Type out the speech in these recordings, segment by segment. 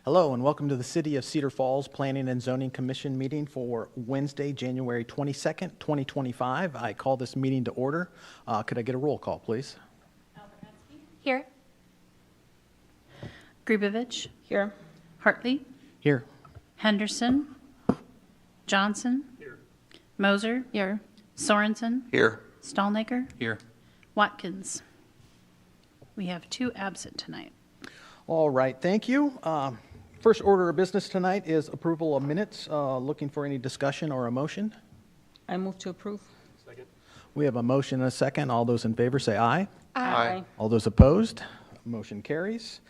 Hello and welcome to the City of Cedar Falls Planning and Zoning Commission meeting for Wednesday, January 22nd, 2025. I call this meeting to order. Could I get a roll call, please? Here. Gribovich. Here. Hartley. Here. Henderson. Johnson. Here. Moser. Here. Sorensen. Here. Stallnaker. Here. Watkins. We have 2 absent tonight. All right, thank you. First order of business tonight is approval of minutes. Looking for any discussion or a motion? I move to approve. Second. We have a motion and a second. All those in favor say aye. Aye. All those opposed? Motion carries.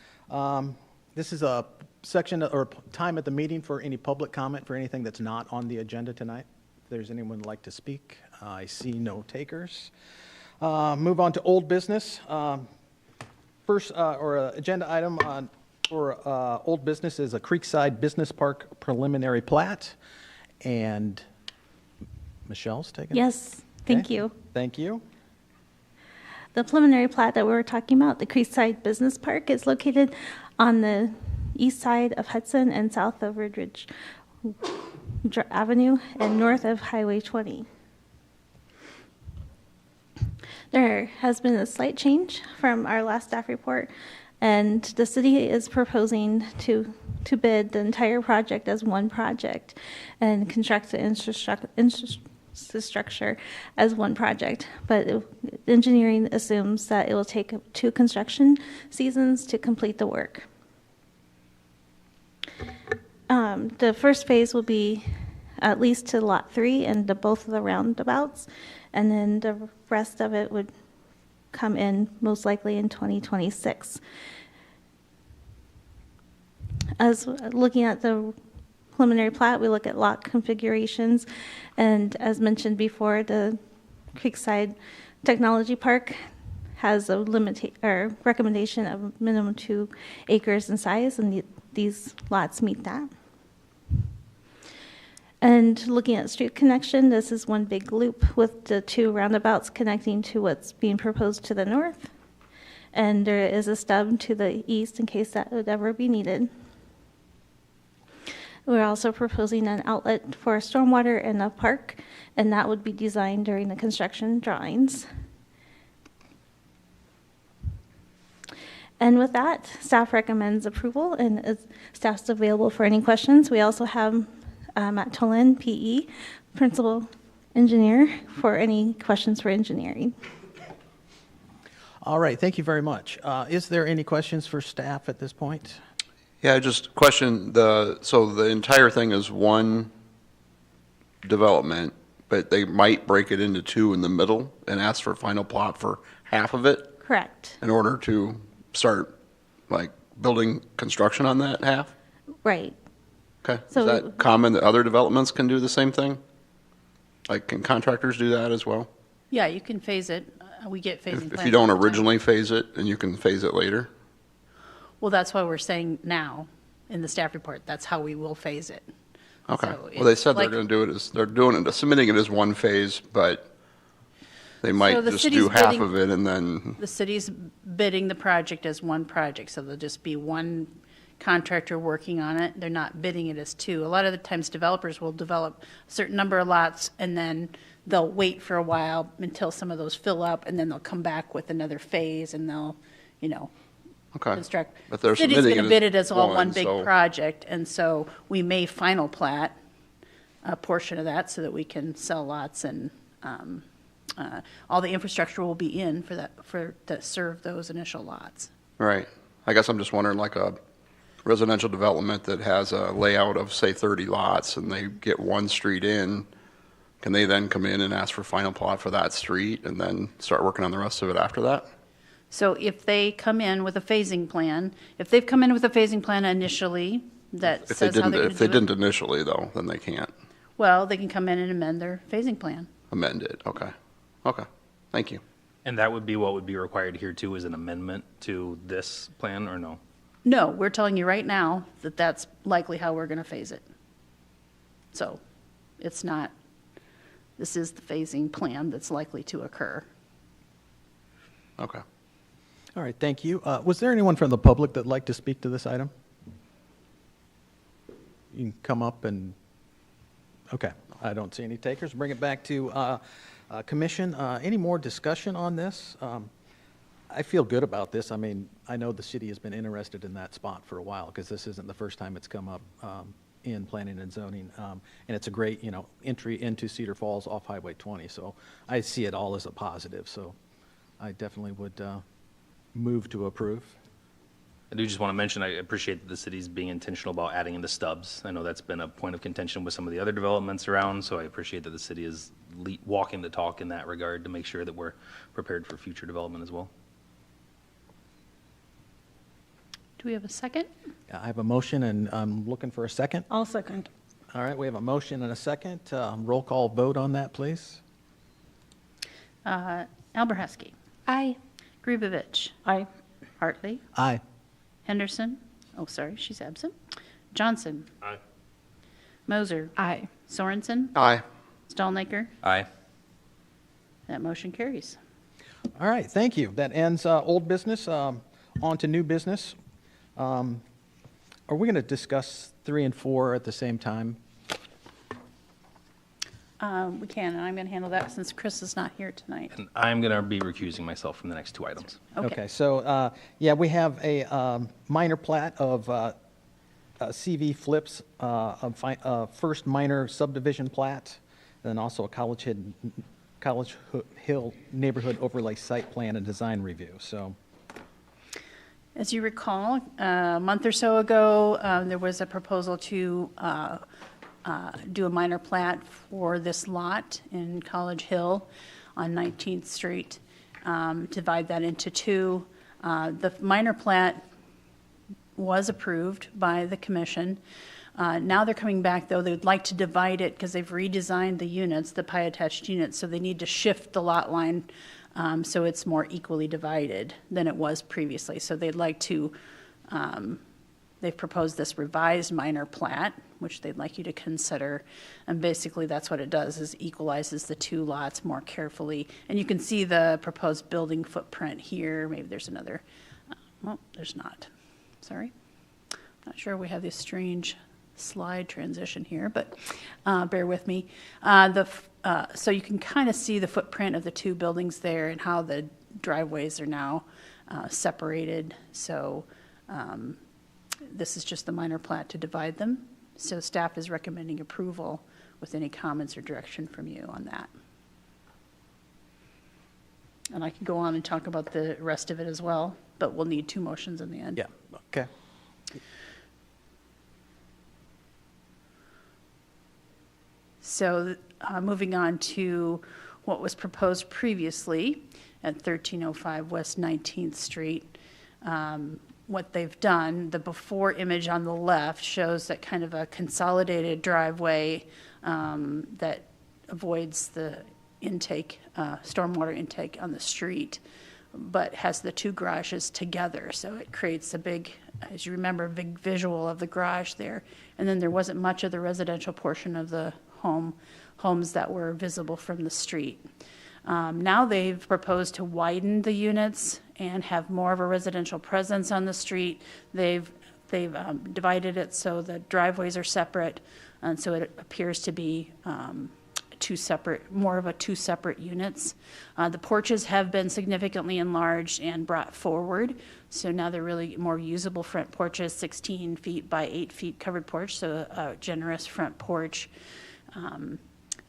This is a section or time at the meeting for any public comment for anything that's not on the agenda tonight. If there's anyone who'd like to speak, I see no takers. Move on to old business. First agenda item for old business is a Creekside Business Park preliminary plat. And Michelle's taking it? Yes, thank Okay. you. Thank you. The preliminary plat that we were talking about, the Creekside Business Park, is located on the east side of Hudson and south of Ridge Avenue and north of Highway 20. There has been a slight change from our last staff report, and the city is proposing to bid the entire project as one project and construct the infrastructure as one project. But engineering assumes that it will take 2 construction seasons to complete the work. The first phase will be at least to Lot 3 and to both of the roundabouts, and then the rest of it would come in most likely in 2026. As looking at the preliminary plat, we look at lot configurations, and as mentioned before, the Creekside Technology Park has a recommendation of minimum 2 acres in size, and these lots meet that. And looking at street connection, this is one big loop with the 2 roundabouts connecting to what's being proposed to the north. And there is a stub to the east in case that would ever be needed. We're also proposing an outlet for stormwater in a park, and that would be designed during the construction drawings. And with that, staff recommends approval, and staff's available for any questions. We also have Matt Tolan, PE, Principal Engineer, for any questions for engineering. All right, thank you very much. Is there any questions for staff at this point? Yeah, I just question so the entire thing is one development, but they might break it into 2 in the middle and ask for final plot for half of it Correct. in order to start like building construction on that half? Right. Okay. So- Is that common that other developments can do the same thing? Like, can contractors do that as well? Yeah, you can phase it. We get phasing plans. If you don't all the time. originally phase it, and you can phase it later? Well, that's why we're saying now in the staff report, that's how we will phase it. Okay. So Well, they it's said they're like- going to do it as, they're doing it, submitting it as one phase, but they might the just city's do half bidding- of it and then, The city's bidding the project as one project, so there'll just be one contractor working on it. They're not bidding it as 2. A lot of the times developers will develop a certain number of lots and then they'll wait for a while until some of those fill up, and then they'll come back with another phase and they'll, okay. construct. But they're City's submitting going to it bid as it as all one one, big so- project, and so we may final plat a portion of that so that we can sell lots, and all the infrastructure will be in for that, to serve those initial lots. Right. I guess I'm just wondering, like a residential development that has a layout of, say, 30 lots, and they get one street in, can they then come in and ask for final plot for that street and then start working on the rest of it after that? So if they come in with a phasing plan, if they've come in with a phasing plan initially that If they says how didn't, they're going if to they do it, didn't initially, though, then they can't well, they can come in and amend their phasing plan. amend it. Okay. Okay. Thank you. And that would be what would be required here too, is an amendment to this plan, or no? No, we're telling you right now that that's likely how we're going to phase it. So it's not, this is the phasing plan that's likely to occur. Okay. All right, thank you. Was there anyone from the public that'd like to speak to this item? you can come up and, okay, I don't see any takers. Bring it back to commission. Any more discussion on this? I feel good about this. I mean, I know the city has been interested in that spot for a while, because this isn't the first time it's come up in planning and zoning. And it's a great, entry into Cedar Falls off Highway 20. So I see it all as a positive. So I definitely would move to approve. I do just want to mention, I appreciate that the city's being intentional about adding in the stubs. I know that's been a point of contention with some of the other developments around, so I appreciate that the city is walking the talk in that regard to make sure that we're prepared for future development as well. Do we have a second? I have a motion, and I'm looking for a second. I'll second. All right, we have a motion and a second. Roll call vote on that, please. Alberhesky, Aye. Grubevich, Aye. Hartley, Aye. Henderson, oh, sorry, she's absent. Johnson. Aye. Moser. Aye. Sorensen. Aye. Stallnaker. Aye. That motion carries. All right, thank you. That ends old business. On to new business. Are we going to discuss 3 and 4 at the same time? We can, and I'm going to handle that since Chris is not here tonight. And I'm going to be recusing myself from the next 2 items. Okay. So, yeah, we have a minor plat of CV Flips, first minor subdivision plat, and also a College Hill Neighborhood Overlay Site Plan and Design Review. So, As you recall, a month or so ago, there was a proposal to do a minor plat for this lot in College Hill on 19th Street, divide that into 2. The minor plat was approved by the commission. Now they're coming back, though, they'd like to divide it because they've redesigned the units, the pie-attached units, so they need to shift the lot line so it's more equally divided than it was previously. So they'd like to, they've proposed this revised minor plat, which they'd like you to consider. And basically, that's what it does, is equalizes the 2 lots more carefully. And you can see the proposed building footprint here. Maybe there's another, well, there's not. Sorry. Not sure we have this strange slide transition here, but bear with me. So you can kind of see the footprint of the 2 buildings there and how the driveways are now separated. So this is just the minor plat to divide them. So staff is recommending approval with any comments or direction from you on that. And I can go on and talk about the rest of it as well, but we'll need 2 motions in the end. yeah, okay. So moving on to what was proposed previously at 1305 West 19th Street. What they've done, the before image on the left shows that kind of a consolidated driveway that avoids the intake, stormwater intake on the street, but has the 2 garages together. So it creates a big, as you remember, a big visual of the garage there. And then there wasn't much of the residential portion of the homes that were visible from the street. Now they've proposed to widen the units and have more of a residential presence on the street. They've divided it so the driveways are separate, and so it appears to be more of a 2 separate units. The porches have been significantly enlarged and brought forward, so now they're really more usable front porches, 16 feet by 8 feet covered porch, so a generous front porch.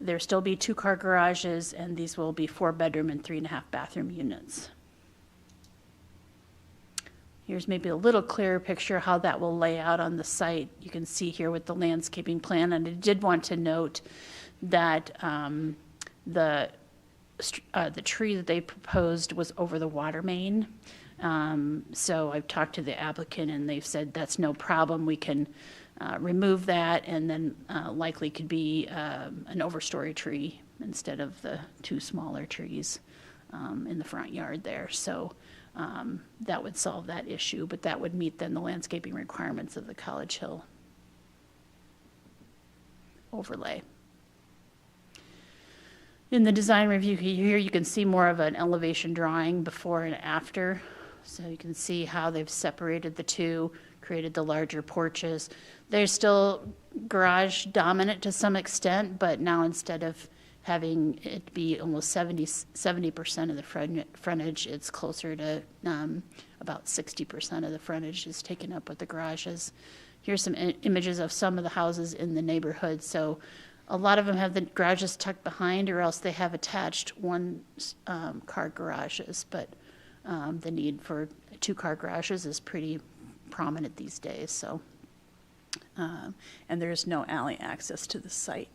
There'll still be 2-car garages, and these will be 4-bedroom and 3.5 bathroom units. Here's maybe a little clearer picture how that will lay out on the site. You can see here with the landscaping plan, and I did want to note that the tree that they proposed was over the water main. So I've talked to the applicant, and they've said that's no problem. We can remove that, and then likely could be an overstory tree instead of the 2 smaller trees in the front yard there. So that would solve that issue, but that would meet then the landscaping requirements of the College Hill overlay. In the design review here, you can see more of an elevation drawing before and after. So you can see how they've separated the 2, created the larger porches. They're still garage dominant to some extent, but now instead of having it be almost 70% of the frontage, it's closer to about 60% of the frontage is taken up with the garages. Here's some images of some of the houses in the neighborhood. So a lot of them have the garages tucked behind, or else they have attached one-car garages. But the need for two-car garages is pretty prominent these days. So, and there's no alley access to the site.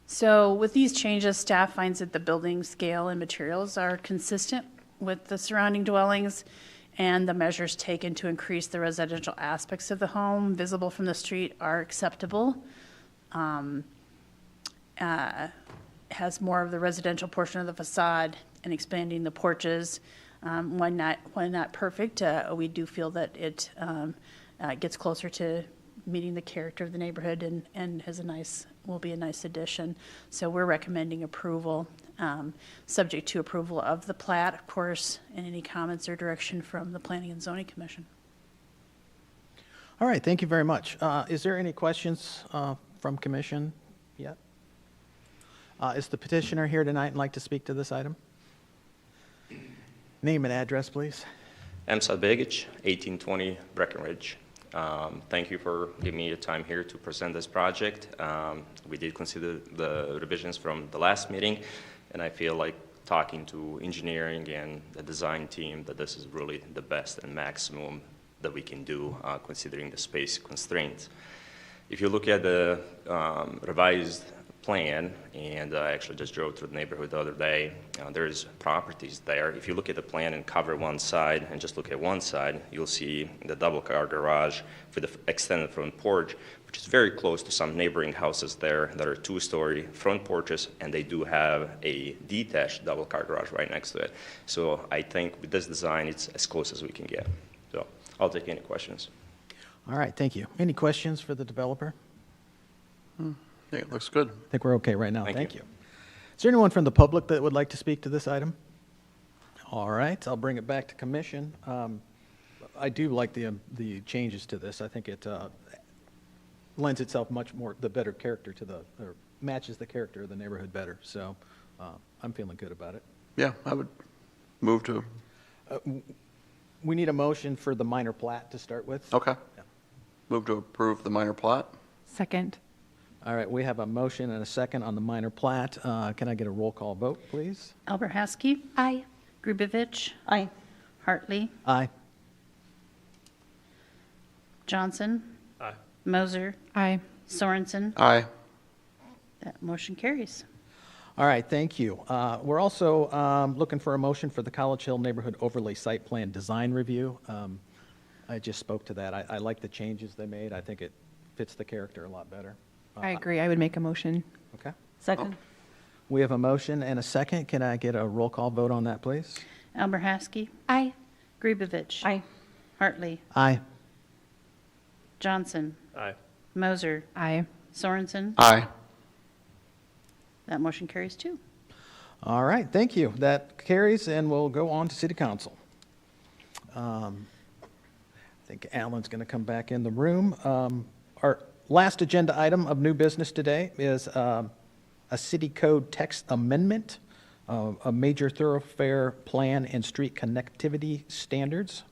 So with these changes, staff finds that the building scale and materials are consistent with the surrounding dwellings, and the measures taken to increase the residential aspects of the home visible from the street are acceptable. Has more of the residential portion of the facade and expanding the porches. When not perfect, we do feel that it gets closer to meeting the character of the neighborhood and will be a nice addition. So we're recommending approval, subject to approval of the plat, of course, and any comments or direction from the Planning and Zoning Commission. All right, thank you very much. Is there any questions from commission yet? Is the petitioner here tonight and like to speak to this item? Name and address, please. Emsad Begic, 1820 Breckenridge. Thank you for giving me your time here to present this project. We did consider the revisions from the last meeting, and I feel like talking to engineering and the design team that this is really the best and maximum that we can do considering the space constraints. If you look at the revised plan, and I actually just drove through the neighborhood the other day, there's properties there. If you look at the plan and cover one side and just look at one side, you'll see the double car garage for the extended front porch, which is very close to some neighboring houses there that are two-story front porches, and they do have a detached double car garage right next to it. So I think with this design, it's as close as we can get. So I'll take any questions. All right, thank you. Any questions for the developer? Yeah, it looks good. I think we're okay right now. Thank Thank you. you. Is there anyone from the public that would like to speak to this item? All right, I'll bring it back to commission. I do like the changes to this. I think it lends itself much more, the better character to or matches the character of the neighborhood better. So I'm feeling good about it. Yeah, I would move to, We need a motion for the minor plat to start with. okay. Yeah. Move to approve the minor plot. Second. All right, we have a motion and a second on the minor plat. Can I get a roll call vote, please? Alberhaski? Aye. Grubevich? Aye. Hartley? Aye. Johnson? Aye. Moser? Aye. Sorensen? Aye. That motion carries. All right, thank you. We're also looking for a motion for the College Hill Neighborhood Overlay Site Plan Design Review. I just spoke to that. I like the changes they made. I think it fits the character a lot better. I agree. I would make a motion. Okay. Second. We have a motion and a second. Can I get a roll call vote on that, please? Alberhaski? Aye. Grubevich? Aye. Hartley? Aye. Johnson? Aye. Moser? Aye. Sorensen? Aye. That motion carries too. All right, thank you. That carries, and we'll go on to City Council. I think Alan's going to come back in the room. Our last agenda item of new business today is a city code text amendment, a major thoroughfare plan and street connectivity standards.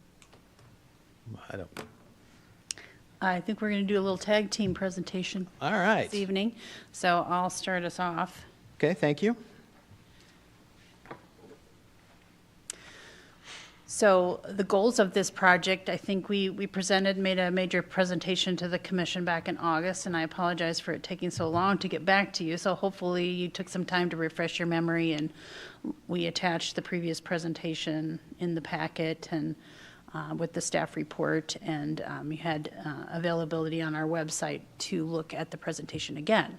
I think we're going to do a little tag team presentation All right. this evening. So I'll start us off. Okay, thank you. So the goals of this project, I think we made a major presentation to the commission back in August, and I apologize for it taking so long to get back to you. So hopefully you took some time to refresh your memory, and we attached the previous presentation in the packet and with the staff report, and you had availability on our website to look at the presentation again.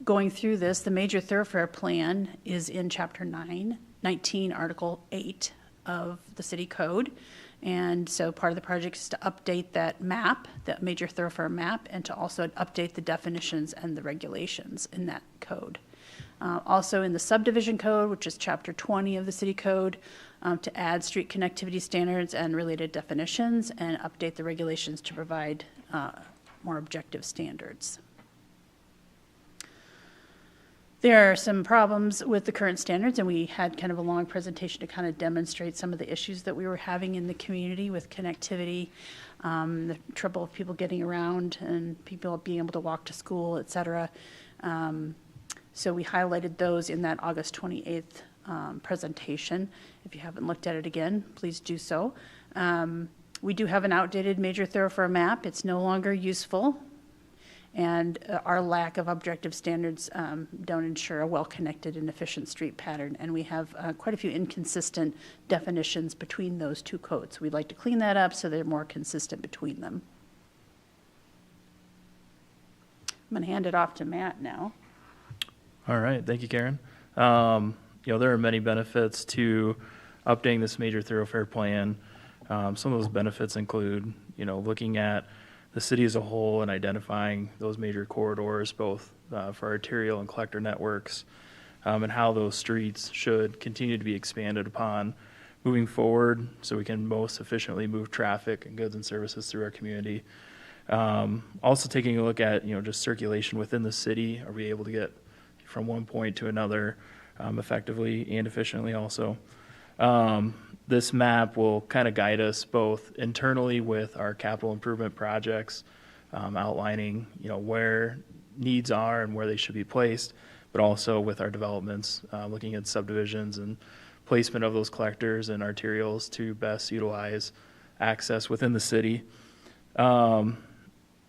Going through this, the major thoroughfare plan is in Chapter 19, Article 8 of the city code. And so part of the project is to update that map, that major thoroughfare map, and to also update the definitions and the regulations in that code. Also in the subdivision code, which is chapter 20 of the city code, to add street connectivity standards and related definitions and update the regulations to provide more objective standards. There are some problems with the current standards, and we had kind of a long presentation to kind of demonstrate some of the issues that we were having in the community with connectivity, the trouble of people getting around and people being able to walk to school, et cetera. So we highlighted those in that August 28th presentation. If you haven't looked at it again, please do so. We do have an outdated major thoroughfare map. It's no longer useful. And our lack of objective standards don't ensure a well-connected and efficient street pattern. And we have quite a few inconsistent definitions between those two codes. We'd like to clean that up so they're more consistent between them. I'm going to hand it off to Matt now. All right, thank you, Karen. There are many benefits to updating this major thoroughfare plan. Some of those benefits include, looking at the city as a whole and identifying those major corridors, both for arterial and collector networks, and how those streets should continue to be expanded upon moving forward so we can most efficiently move traffic and goods and services through our community. Also taking a look at, just circulation within the city. Are we able to get from one point to another effectively and efficiently also? This map will kind of guide us both internally with our capital improvement projects, outlining, where needs are and where they should be placed, but also with our developments, looking at subdivisions and placement of those collectors and arterials to best utilize access within the city.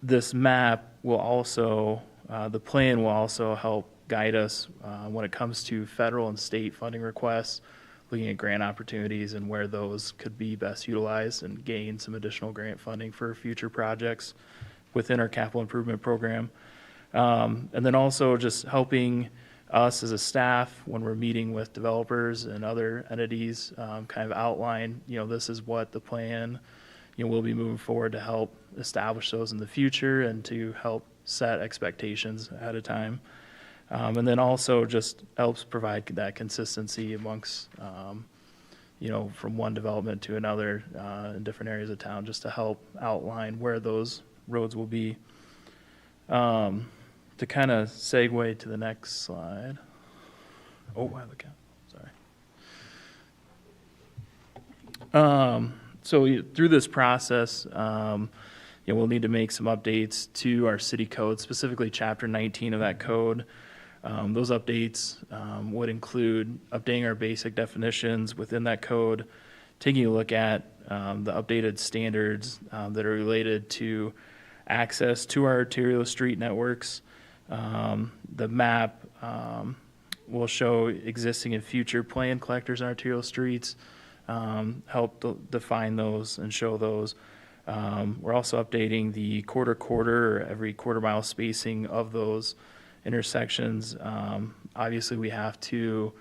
This map will also, the plan will also help guide us when it comes to federal and state funding requests, looking at grant opportunities and where those could be best utilized and gain some additional grant funding for future projects within our capital improvement program. And then also just helping us as a staff when we're meeting with developers and other entities, kind of outline, this is what the plan, we'll be moving forward to help establish those in the future and to help set expectations ahead of time. And then also just helps provide that consistency amongst, from one development to another in different areas of town, just to help outline where those roads will be. To kind of segue to the next slide. Oh, wow, look out. Sorry. So through this process, we'll need to make some updates to our city code, specifically Chapter 19 of that code. Those updates would include updating our basic definitions within that code, taking a look at the updated standards that are related to access to our arterial street networks. The map will show existing and future planned collectors and arterial streets, help define those and show those. We're also updating the quarter or every quarter mile spacing of those intersections. Obviously, we have to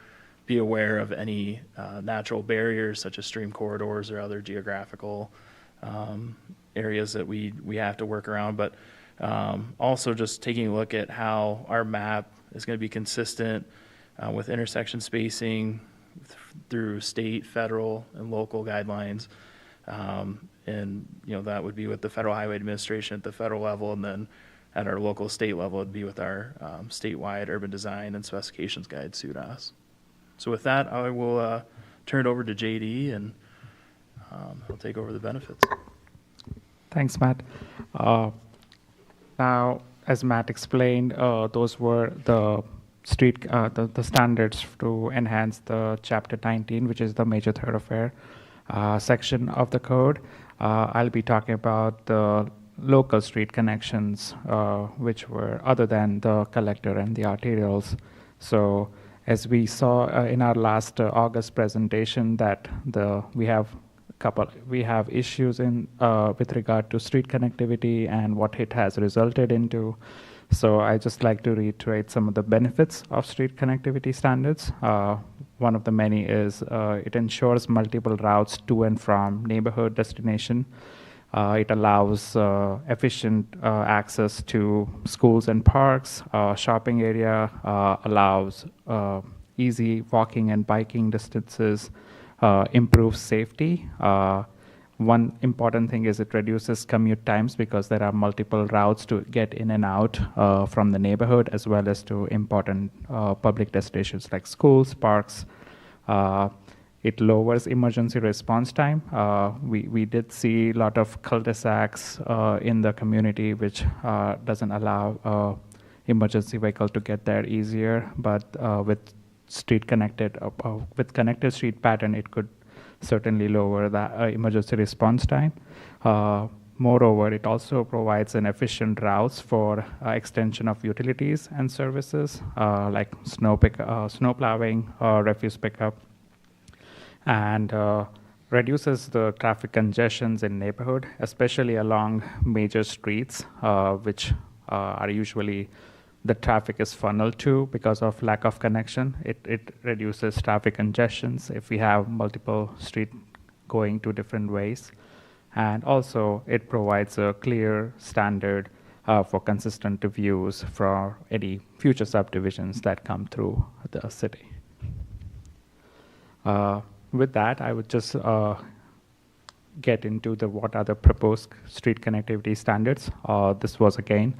be aware of any natural barriers such as stream corridors or other geographical areas that we have to work around, but also just taking a look at how our map is going to be consistent with intersection spacing through state, federal, and local guidelines. And that would be with the Federal Highway Administration at the federal level, and then at our local state level, it'd be with our statewide urban design and specifications guide, SUDAS. So with that, I will turn it over to JD, and he'll take over the benefits. Thanks, Matt. Now, as Matt explained, those were the the standards to enhance the Chapter 19, which is the major thoroughfare section of the code. I'll be talking about the local street connections, which were other than the collector and the arterials. So as we saw in our last August presentation, that we have issues in with regard to street connectivity and what it has resulted into. So I just like to reiterate some of the benefits of street connectivity standards. One of the many is it ensures multiple routes to and from neighborhood destination. It allows efficient access to schools and parks. Shopping area allows easy walking and biking distances, improves safety. One important thing is it reduces commute times because there are multiple routes to get in and out from the neighborhood, as well as to important public destinations like schools, parks. It lowers emergency response time. We did see a lot of cul-de-sacs in the community, which doesn't allow emergency vehicle to get there easier. But with connected street pattern, it could certainly lower the emergency response time. Moreover, it also provides an efficient routes for extension of utilities and services like snow plowing, refuse pickup, and reduces the traffic congestions in neighborhood, especially along major streets, which are usually the traffic is funneled to because of lack of connection. It reduces traffic congestions if we have multiple street going to different ways. And also it provides a clear standard for consistent reviews for any future subdivisions that come through the city. With that, I would just get into what are the proposed street connectivity standards. This was again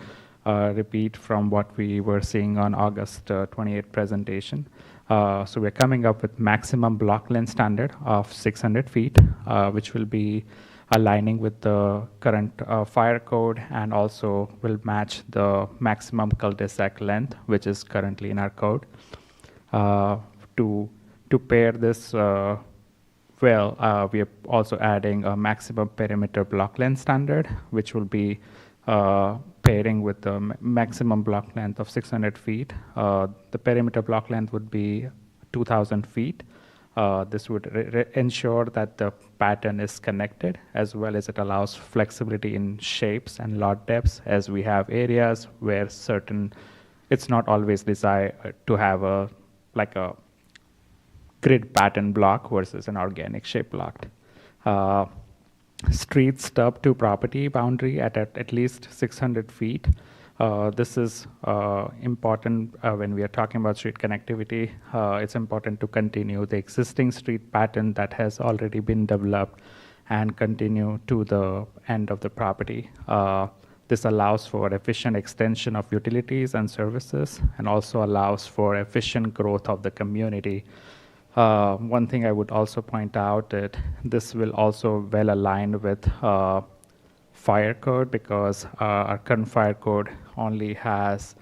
repeat from what we were seeing on August 28th presentation. So we're coming up with maximum block length standard of 600 feet, which will be aligning with the current fire code and also will match the maximum cul-de-sac length, which is currently in our code. To pair this we are also adding a maximum perimeter block length standard, which will be pairing with the maximum block length of 600 feet. The perimeter block length would be 2,000 feet. This would ensure that the pattern is connected, as well as it allows flexibility in shapes and lot depths, as we have areas where it's not always desired to have a grid pattern block versus an organic shape block. Street stub to property boundary at least 600 feet. This is important when we are talking about street connectivity. It's important to continue the existing street pattern that has already been developed and continue to the end of the property. This allows for efficient extension of utilities and services, and also allows for efficient growth of the community. One thing I would also point out that this will also well align with fire code, because our current fire code only has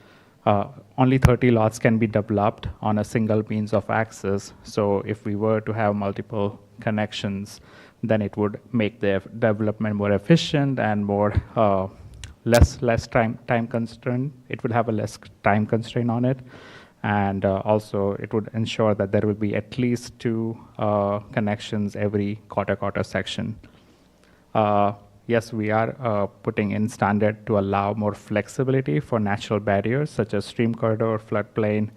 only 30 lots can be developed on a single means of access. So if we were to have multiple connections, then it would make the development more efficient and more less time constraint. It would have a less time constraint on it. And also it would ensure that there will be at least 2 connections every quarter section. Yes, we are putting in standard to allow more flexibility for natural barriers such as stream corridor, floodplain,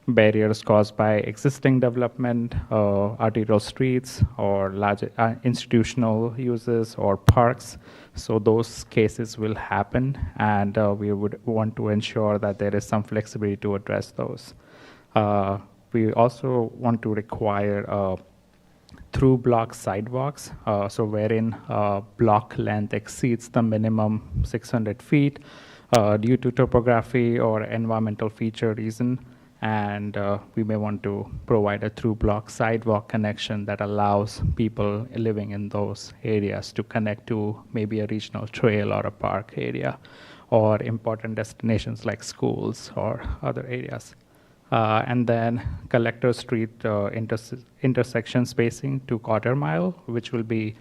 barriers caused by existing development, arterial streets, or large institutional uses or parks. So those cases will happen, and we would want to ensure that there is some flexibility to address those. We also want to require through block sidewalks, so wherein block length exceeds the minimum 600 feet due to topography or environmental feature reason. And we may want to provide a through block sidewalk connection that allows people living in those areas to connect to maybe a regional trail or a park area, or important destinations like schools or other areas. And then Collector Street intersection spacing to quarter mile, which will be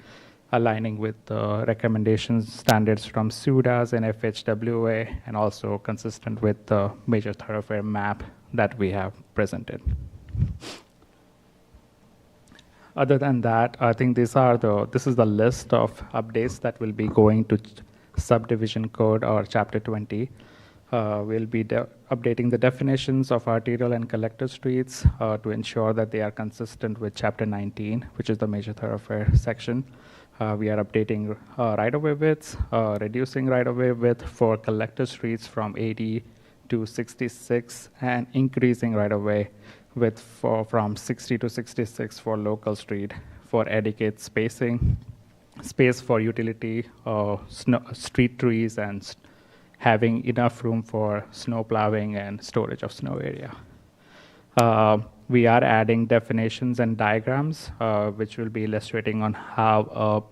aligning with the recommendations standards from SUDAS and FHWA, and also consistent with the major thoroughfare map that we have presented. Other than that, I think this is the list of updates that will be going to subdivision code or chapter 20. We'll be updating the definitions of arterial and collector streets to ensure that they are consistent with chapter 19, which is the major thoroughfare section. We are updating right-of-way widths, reducing right-of-way width for collector streets from 80 to 66, and increasing right-of-way width from 60 to 66 for local street for adequate spacing, space for utility, street trees, and having enough room for snow plowing and storage of snow area. We are adding definitions and diagrams, which will be illustrating on how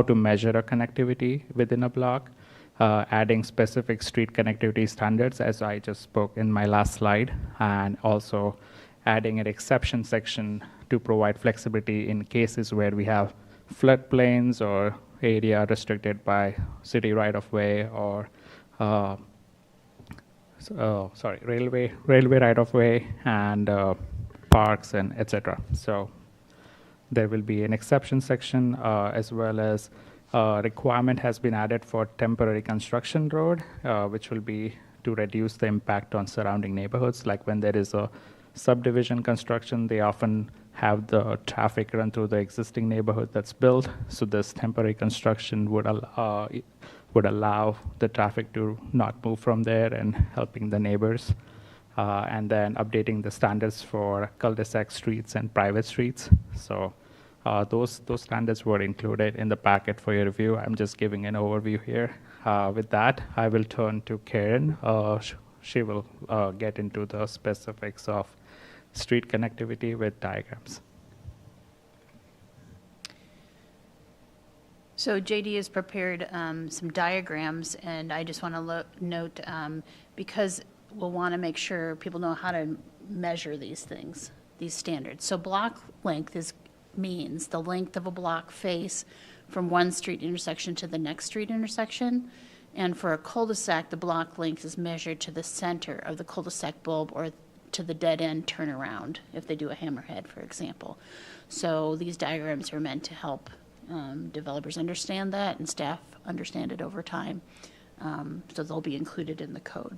to measure a connectivity within a block, adding specific street connectivity standards, as I just spoke in my last slide, and also adding an exception section to provide flexibility in cases where we have floodplains or area restricted by city right-of-way or railway right-of-way and parks and etc. So there will be an exception section, as well as requirement has been added for temporary construction road, which will be to reduce the impact on surrounding neighborhoods. Like when there is a subdivision construction, they often have the traffic run through the existing neighborhood that's built. So this temporary construction would allow the traffic to not move from there and helping the neighbors. And then updating the standards for cul-de-sac streets and private streets. So those standards were included in the packet for your review. I'm just giving an overview here. With that, I will turn to Karen. She will get into the specifics of street connectivity with diagrams. So JD has prepared some diagrams, and I just want to note, because we'll want to make sure people know how to measure these things, these standards. So block length means the length of a block face from one street intersection to the next street intersection. And for a cul-de-sac, the block length is measured to the center of the cul-de-sac bulb or to the dead end turnaround, if they do a hammerhead, for example. So these diagrams are meant to help developers understand that and staff understand it over time. So they'll be included in the code.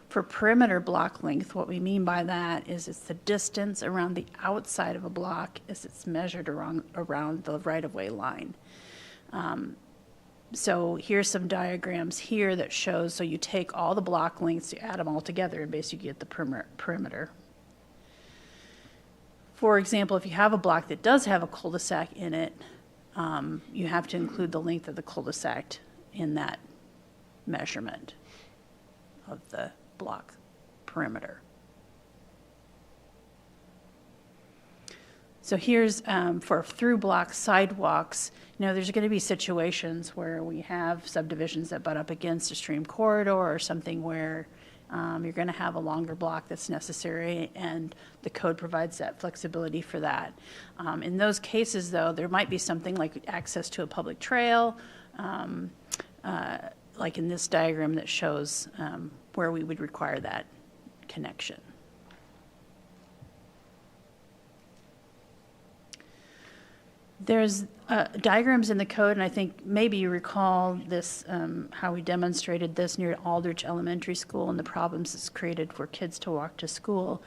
For perimeter block length, what we mean by that is it's the distance around the outside of a block as it's measured around the right-of-way line. So here's some diagrams here that shows, so you take all the block lengths, you add them all together, and basically get the perimeter. For example, if you have a block that does have a cul-de-sac in it, you have to include the length of the cul-de-sac in that measurement of the block perimeter. So here's for through block sidewalks. You know, there's going to be situations where we have subdivisions that butt up against a stream corridor or something where you're going to have a longer block that's necessary, and the code provides that flexibility for that. In those cases, though, there might be something like access to a public trail, like in this diagram that shows where we would require that connection. There's diagrams in the code, and I think maybe you recall this, how we demonstrated this near Aldrich Elementary School and the problems it's created for kids to walk to school,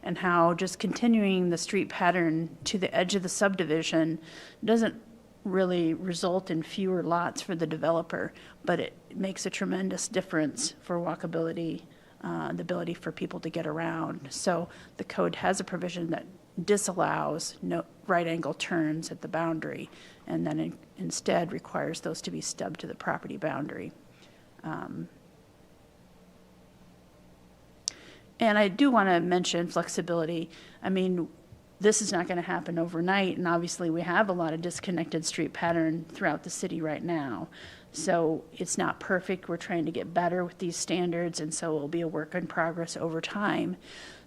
and how just continuing the street pattern to the edge of the subdivision doesn't really result in fewer lots for the developer, but it makes a tremendous difference for walkability, the ability for people to get around. So the code has a provision that disallows no right angle turns at the boundary, and then instead requires those to be stubbed to the property boundary. And I do want to mention flexibility. I mean, this is not going to happen overnight, and obviously we have a lot of disconnected street pattern throughout the city right now. So it's not perfect. We're trying to get better with these standards, and so it will be a work in progress over time.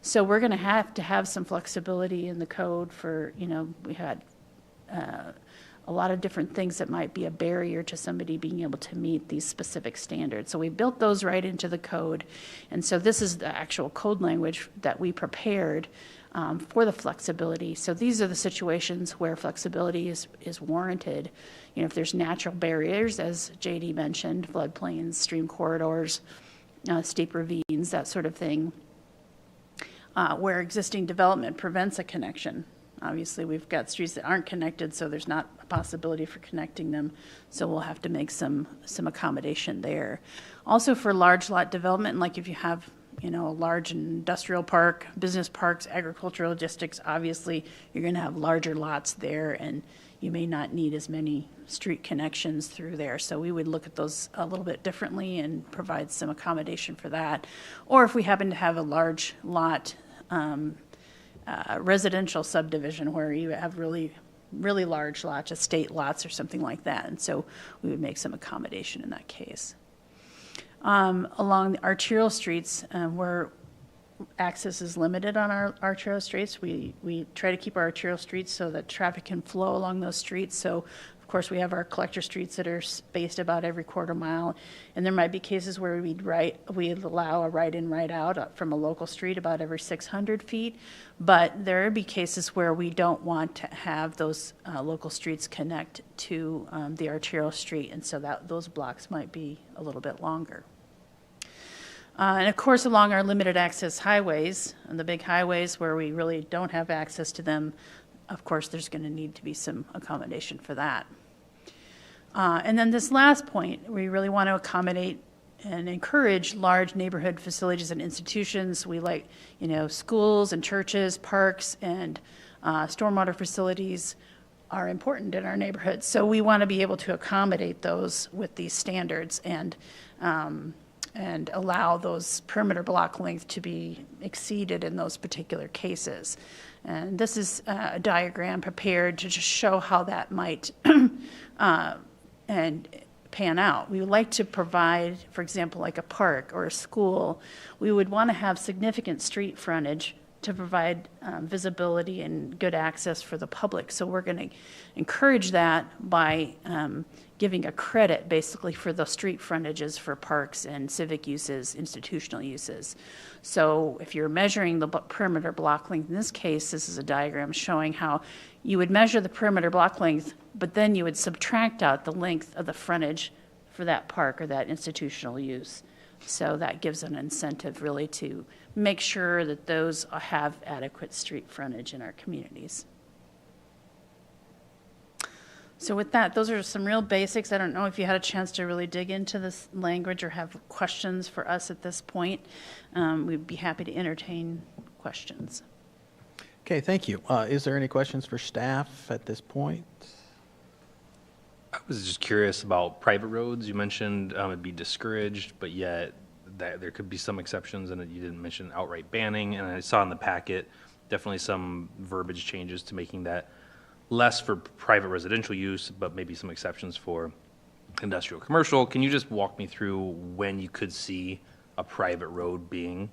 So we're going to have some flexibility in the code for, you know, we had a lot of different things that might be a barrier to somebody being able to meet these specific standards. So we built those right into the code. And so this is the actual code language that we prepared for the flexibility. So these are the situations where flexibility is warranted. You know, if there's natural barriers, as JD mentioned, floodplains, stream corridors, steep ravines, that sort of thing, where existing development prevents a connection. Obviously, we've got streets that aren't connected, so there's not a possibility for connecting them. So we'll have to make some accommodation there. Also for large lot development, like if you have, a large industrial park, business parks, agricultural districts, obviously you're going to have larger lots there, and you may not need as many street connections through there. So we would look at those a little bit differently and provide some accommodation for that. Or if we happen to have a large lot residential subdivision where you have really large lots, estate lots or something like that. And so we would make some accommodation in that case. Along the arterial streets, where access is limited on our arterial streets, we try to keep our arterial streets so that traffic can flow along those streets. So of course we have our collector streets that are spaced about every quarter mile, and there might be cases where we'd allow a right in, right out from a local street about every 600 feet, but there would be cases where we don't want to have those local streets connect to the arterial street, and so those blocks might be a little bit longer. And of course, along our limited access highways, and the big highways where we really don't have access to them, of course, there's going to need to be some accommodation for that. And then this last point, we really want to accommodate and encourage large neighborhood facilities and institutions. We like, schools and churches, parks, and stormwater facilities are important in our neighborhoods. So we want to be able to accommodate those with these standards and allow those perimeter block length to be exceeded in those particular cases. And this is a diagram prepared to just show how that might and pan out. We would like to provide, for example, like a park or a school, we would want to have significant street frontage to provide visibility and good access for the public. So we're going to encourage that by giving a credit basically for the street frontages for parks and civic uses, institutional uses. So if you're measuring the perimeter block length, in this case, this is a diagram showing how you would measure the perimeter block length, but then you would subtract out the length of the frontage for that park or that institutional use. So that gives an incentive really to make sure that those have adequate street frontage in our communities. So with that, those are some real basics. I don't know if you had a chance to really dig into this language or have questions for us at this point. We'd be happy to entertain questions. Okay, thank you. Is there any questions for staff at this point? I was just curious about private roads. You mentioned it'd be discouraged, but yet that there could be some exceptions, and you didn't mention outright banning. And I saw in the packet definitely some verbiage changes to making that less for private residential use, but maybe some exceptions for industrial commercial. Can you just walk me through when you could see a private road being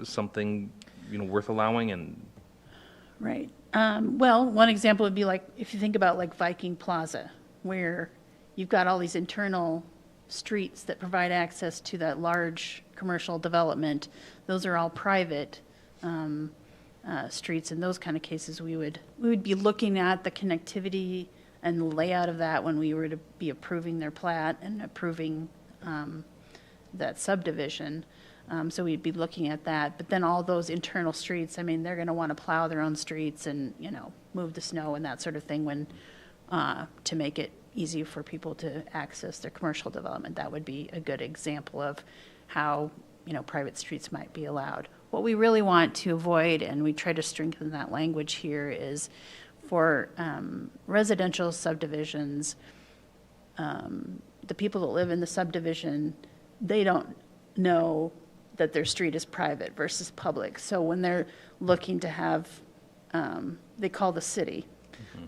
something worth allowing? And Right. Well, one example would be like if you think about like Viking Plaza, where you've got all these internal streets that provide access to that large commercial development. Those are all private streets. In those kind of cases, we would be looking at the connectivity and the layout of that when we were to be approving their plat and approving that subdivision. So we'd be looking at that. But then all those internal streets, I mean, they're going to want to plow their own streets and, move the snow and that sort of thing when to make it easy for people to access their commercial development. That would be a good example of how, private streets might be allowed. What we really want to avoid, and we try to strengthen that language here, is for residential subdivisions, the people that live in the subdivision, they don't know that their street is private versus public. So when they're looking to have, they call the city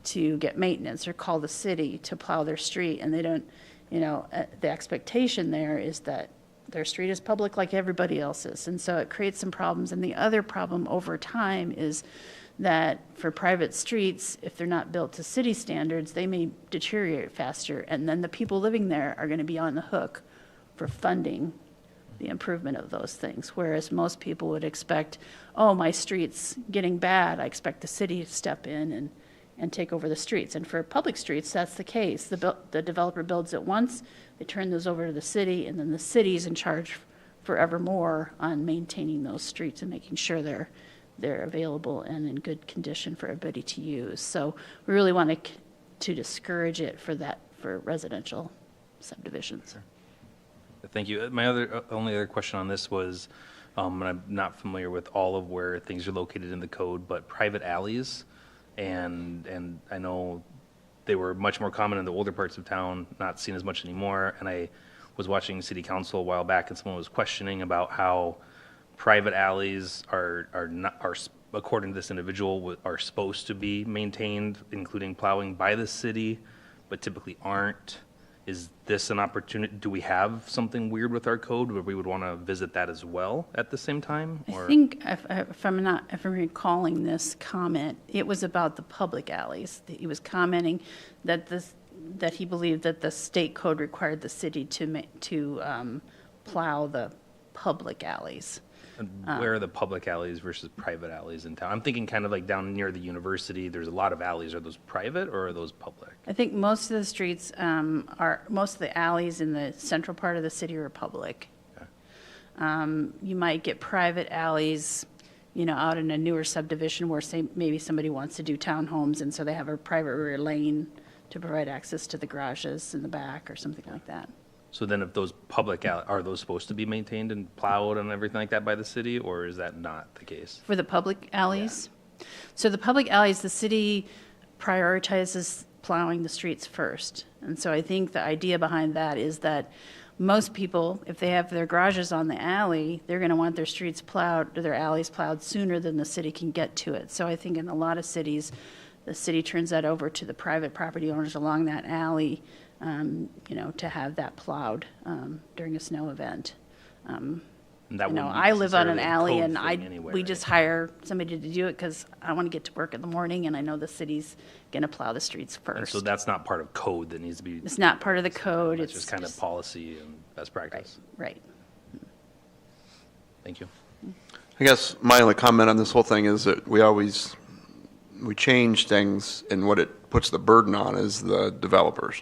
to get maintenance or call the city to plow their street, and they don't, the expectation there is that their street is public like everybody else's. And so it creates some problems. And the other problem over time is that for private streets, if they're not built to city standards, they may deteriorate faster. And then the people living there are going to be on the hook for funding the improvement of those things. Whereas most people would expect, oh, my street's getting bad, I expect the city to step in and take over the streets. And for public streets, that's the case. The developer builds it once, they turn those over to the city, and then the city's in charge forevermore on maintaining those streets and making sure they're available and in good condition for everybody to use. So we really want to discourage it for residential subdivisions. Thank you. My only other question on this was, and I'm not familiar with all of where things are located in the code, but private alleys, and I know they were much more common in the older parts of town, not seen as much anymore. And I was watching city council a while back, and someone was questioning about how private alleys are according to this individual, are supposed to be maintained, including plowing, by the city, but typically aren't. Is this an opportunity? Do we have something weird with our code where we would want to visit that as well at the same time? I think if I'm recalling this comment, it was about the public alleys. He was commenting that he believed that the state code required the city to plow the public alleys. And where are the public alleys versus private alleys in town? I'm thinking kind of like down near the university, there's a lot of alleys. Are those private or are those public? I think most of the streets most of the alleys in the central part of the city are public. Okay. You might get private alleys, out in a newer subdivision where maybe somebody wants to do townhomes, and so they have a private rear lane to provide access to the garages in the back or something like that. So then if those public, are those supposed to be maintained and plowed and everything like that by the city, or is that not the case? For the public alleys? Yeah. So the public alleys, the city prioritizes plowing the streets first. And so I think the idea behind that is that most people, if they have their garages on the alley, they're going to want their streets plowed, or their alleys plowed sooner than the city can get to it. So I think in a lot of cities, the city turns that over to the private property owners along that alley, to have that plowed during a snow event. And that wouldn't be I live on an necessarily a alley, code and thing anyway, we right? just hire somebody to do it because I want to get to work in the morning, and I know the city's going to plow the streets And first. so that's not part of code that needs to be. It's not part of the code. That's just kind of policy and best practice. Right. Thank you. I guess my only comment on this whole thing is that we change things, and what it puts the burden on is the developers.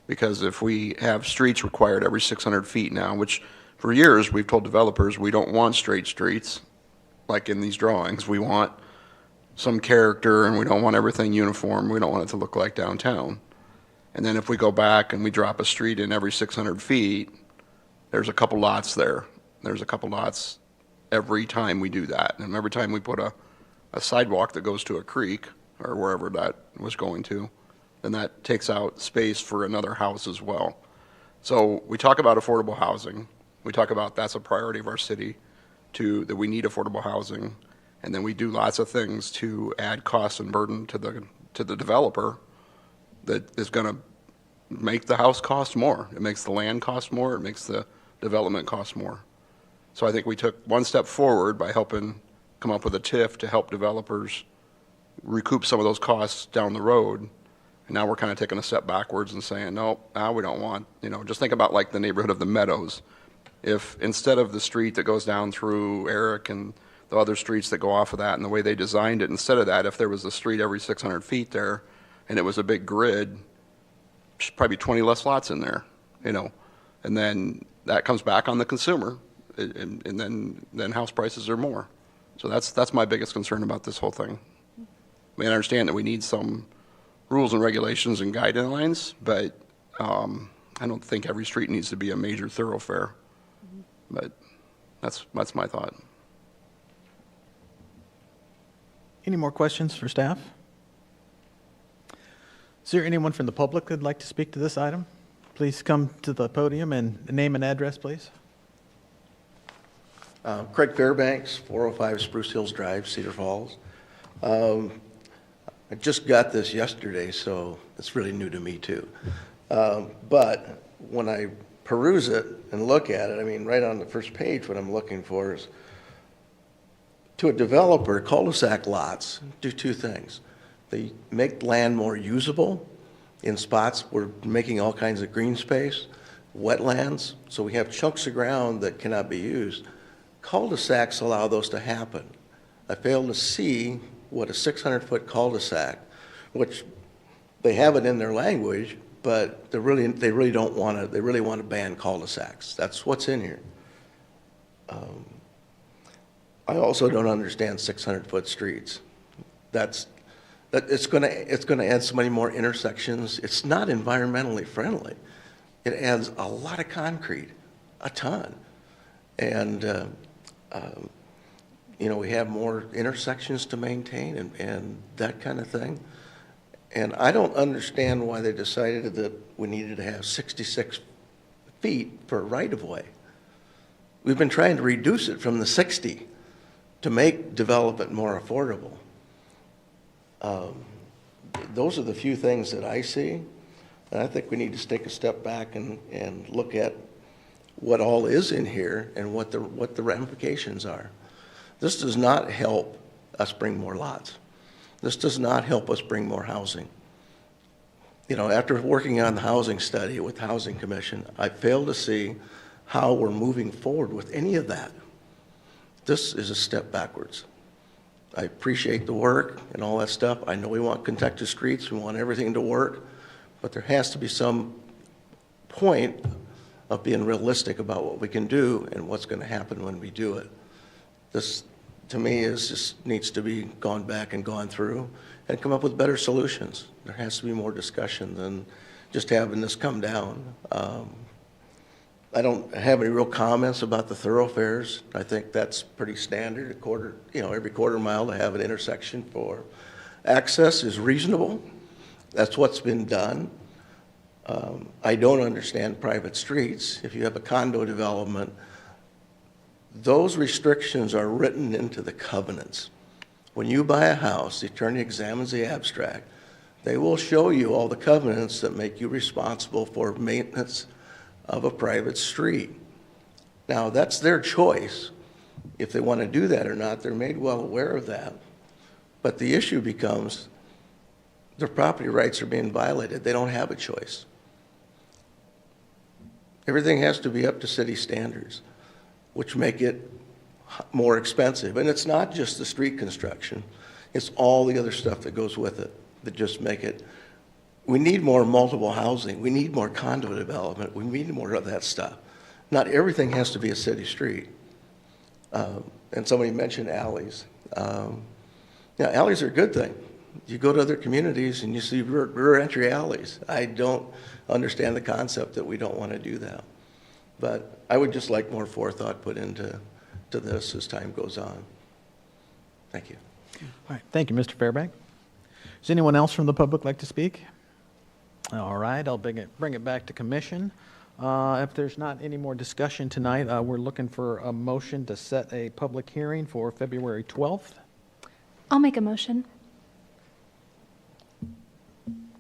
Because if we have streets required every 600 feet now, which for years we've told developers we don't want straight streets, like in these drawings. We want some character, and we don't want everything uniform. We don't want it to look like downtown. And then if we go back and we drop a street in every 600 feet, there's a couple lots there. There's a couple lots every time we do that. And every time we put a sidewalk that goes to a creek, or wherever that was going to, then that takes out space for another house as well. So we talk about affordable housing. We talk about that's a priority of our city, that we need affordable housing. And then we do lots of things to add costs and burden to the developer that is going to make the house cost more. It makes the land cost more. It makes the development cost more. So I think we took one step forward by helping come up with a TIF to help developers recoup some of those costs down the road. And now we're kind of taking a step backwards and saying, no, we don't want, just think about like the neighborhood of the Meadows. If instead of the street that goes down through Eric and the other streets that go off of that and the way they designed it, instead of that, if there was a street every 600 feet there and it was a big grid, there's probably 20 less lots in there, and then that comes back on the consumer, and then house prices are more. So that's my biggest concern about this whole thing. I mean, I understand that we need some rules and regulations and guidelines, but I don't think every street needs to be a major thoroughfare. But that's my thought. Any more questions for staff? Is there anyone from the public that'd like to speak to this item? Please come to the podium and name and address, please. Craig Fairbanks, 405 Spruce Hills Drive, Cedar Falls. I just got this yesterday, so it's really new to me too. But when I peruse it and look at it, I mean, right on the first page, what I'm looking for is, to a developer, cul-de-sac lots do two things. They make land more usable in spots. We're making all kinds of green space, wetlands, so we have chunks of ground that cannot be used. Cul-de-sacs allow those to happen. I fail to see what a 600-foot cul-de-sac, which they have it in their language, but they really don't want to. They really want to ban cul-de-sacs. That's what's in here. I also don't understand 600-foot streets. That it's gonna add so many more intersections. It's not environmentally friendly. It adds a lot of concrete, a ton. And, we have more intersections to maintain and that kind of thing. And I don't understand why they decided that we needed to have 66 feet for a right-of-way. We've been trying to reduce it from the 60 to make development more affordable. Those are the few things that I see. And I think we need to take a step back and look at what all is in here and what the ramifications are. This does not help us bring more lots. This does not help us bring more housing. After working on the housing study with the Housing Commission, I fail to see how we're moving forward with any of that. This is a step backwards. I appreciate the work and all that stuff. I know we want contested streets, we want everything to work, but there has to be some point of being realistic about what we can do and what's going to happen when we do it. This, to me, just needs to be gone back and gone through and come up with better solutions. There has to be more discussion than just having this come down. I don't have any real comments about the thoroughfares. I think that's pretty standard. Every quarter mile to have an intersection for access is reasonable. That's what's been done. I don't understand private streets. If you have a condo development, those restrictions are written into the covenants. When you buy a house, the attorney examines the abstract. They will show you all the covenants that make you responsible for maintenance of a private street. Now, that's their choice. If they want to do that or not, they're made well aware of that. But the issue becomes their property rights are being violated. They don't have a choice. Everything has to be up to city standards, which make it more expensive. And it's not just the street construction. It's all the other stuff that goes with it that just make it. We need more multiple housing. We need more condo development. We need more of that stuff. Not everything has to be a city street. And somebody mentioned alleys. Alleys are a good thing. You go to other communities and you see rear entry alleys. I don't understand the concept that we don't want to do that. But I would just like more forethought put into this as time goes on. Thank you. All right, thank you, Mr. Fairbank. Does anyone else from the public like to speak? All right, I'll bring it back to commission. If there's not any more discussion tonight, we're looking for a motion to set a public hearing for February 12th. I'll make a motion.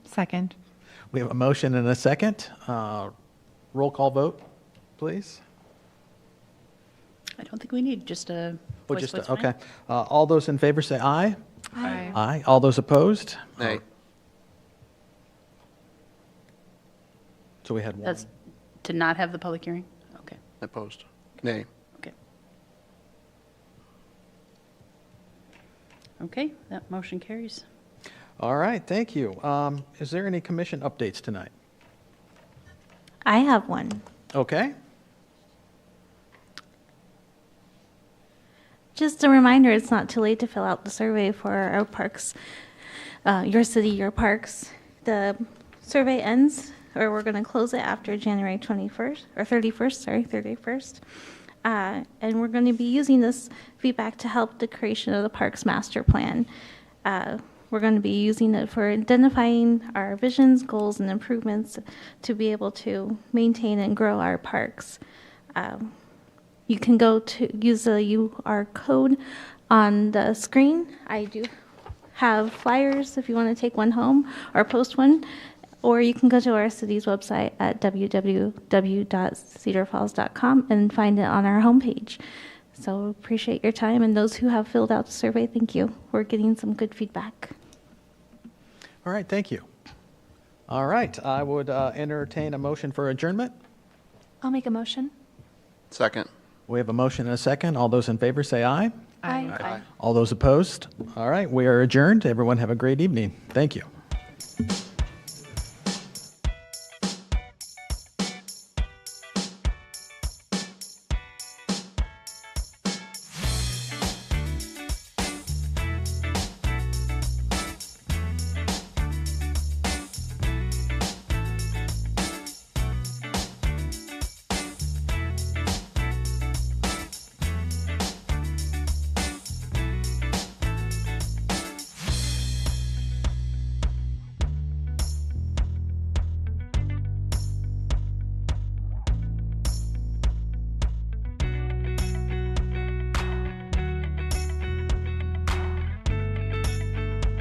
Second. We have a motion and a second. Roll call vote, please. I don't think we need just a voice vote's fine. Okay. All those in favor say aye. Aye. Aye. All those opposed? Nay. So we had one. That's to not have the public hearing? Okay, Opposed? Nay. okay. Okay, that motion carries. All right, thank you. Is there any commission updates tonight? I have one. Okay. Just a reminder, it's not too late to fill out the survey for our parks, Your City, Your Parks. The survey ends, or we're going to close it after January 21st, or 31st. And we're going to be using this feedback to help the creation of the parks master plan. We're going to be using it for identifying our visions, goals, and improvements to be able to maintain and grow our parks. You can go to use the UR code on the screen. I do have flyers if you want to take one home or post one, or you can go to our city's website at www.cedarfalls.com and find it on our homepage. So appreciate your time, and those who have filled out the survey, thank you. We're getting some good feedback. All right, thank you. All right, I would entertain a motion for adjournment. I'll make a motion. Second. We have a motion and a second. All those in favor say aye. Aye. All those opposed? All right, we are adjourned. Everyone have a great evening. Thank you.